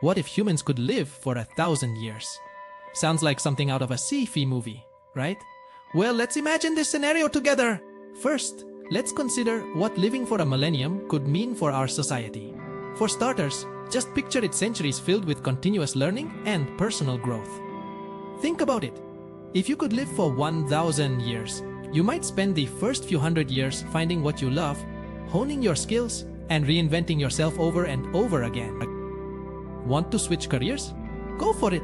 What if humans could live for 1,000 years? Sounds like something out of a sci-fi movie, right? Well, let's imagine this scenario together. First, let's consider what living for a millennium could mean for our society. For starters, just picture it centuries filled with continuous learning and personal growth. Think about it. If you could live for 1,000 years, you might spend the first few hundred years finding what you love, honing your skills, and reinventing yourself over and over again. Want to switch careers? Go for it.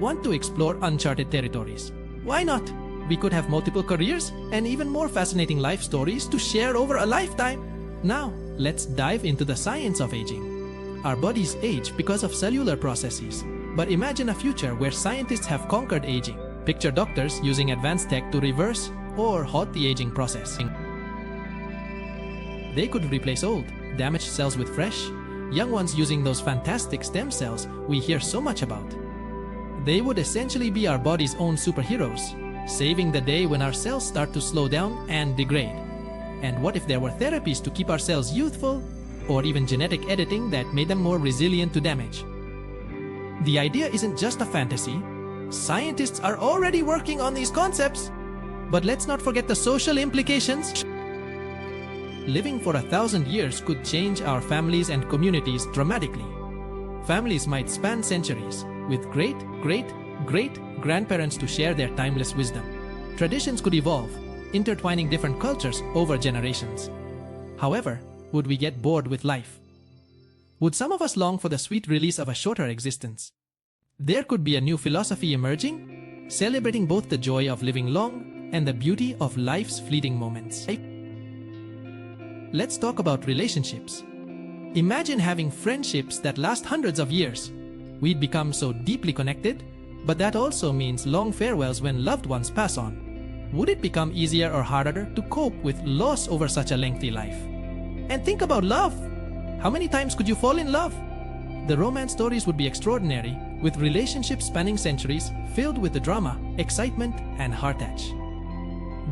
Want to explore uncharted territories? Why not? We could have multiple careers and even more fascinating life stories to share over a lifetime. Now, let's dive into the science of aging. Our bodies age because of cellular processes. But imagine a future where scientists have conquered aging. Picture doctors using advanced tech to reverse or halt the aging process. They could replace old, damaged cells with fresh, young ones using those fantastic stem cells we hear so much about. They would essentially be our body's own superheroes, saving the day when our cells start to slow down and degrade. And what if there were therapies to keep our cells youthful, or even genetic editing that made them more resilient to damage? The idea isn't just a fantasy. Scientists are already working on these concepts. But let's not forget the social implications. Living for 1,000 years could change our families and communities dramatically. Families might span centuries, with great-great-great-grandparents to share their timeless wisdom. Traditions could evolve, intertwining different cultures over generations. However, would we get bored with life? Would some of us long for the sweet release of a shorter existence? There could be a new philosophy emerging, celebrating both the joy of living long and the beauty of life's fleeting moments. Let's talk about relationships. Imagine having friendships that last hundreds of years. We'd become so deeply connected, but that also means long farewells when loved ones pass on. Would it become easier or harder to cope with loss over such a lengthy life? And think about love. How many times could you fall in love? The romance stories would be extraordinary, with relationships spanning centuries filled with the drama, excitement, and heart-touch.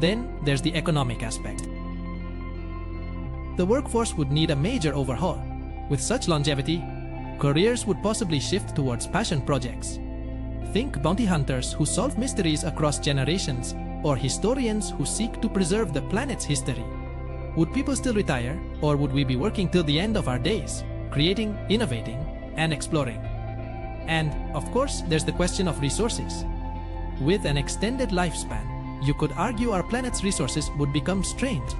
Then there's the economic aspect. The workforce would need a major overhaul. With such longevity, careers would possibly shift towards passion projects. Think bounty hunters who solve mysteries across generations, or historians who seek to preserve the planet's history. Would people still retire, or would we be working till the end of our days, creating, innovating, and exploring? And, of course, there's the question of resources. With an extended lifespan, you could argue our planet's resources would become strained.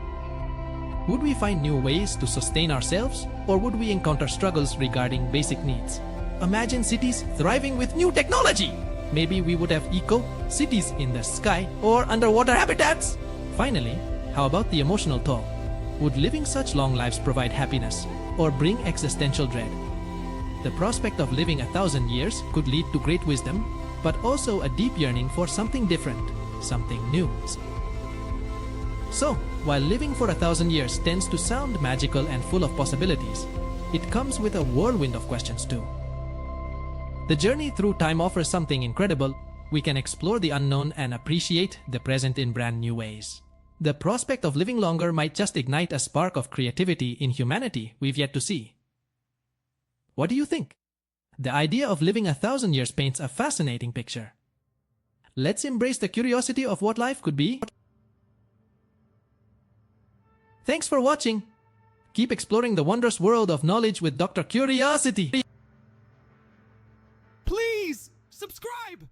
Would we find new ways to sustain ourselves, or would we encounter struggles regarding basic needs? Imagine cities thriving with new technology! Maybe we would have eco-cities in the sky or underwater habitats! Finally, how about the emotional toll? Would living such long lives provide happiness, or bring existential dread? The prospect of living 1,000 years could lead to great wisdom, but also a deep yearning for something different, something new. So, while living for 1,000 years tends to sound magical and full of possibilities, it comes with a whirlwind of questions too. The journey through time offers something incredible. We can explore the unknown and appreciate the present in brand new ways. The prospect of living longer might just ignite a spark of creativity in humanity we've yet to see. What do you think? The idea of living 1,000 years paints a fascinating picture. Let's embrace the curiosity of what life could be. Thanks for watching. Keep exploring the wondrous world of knowledge with Dr. Curiosity. Please subscribe!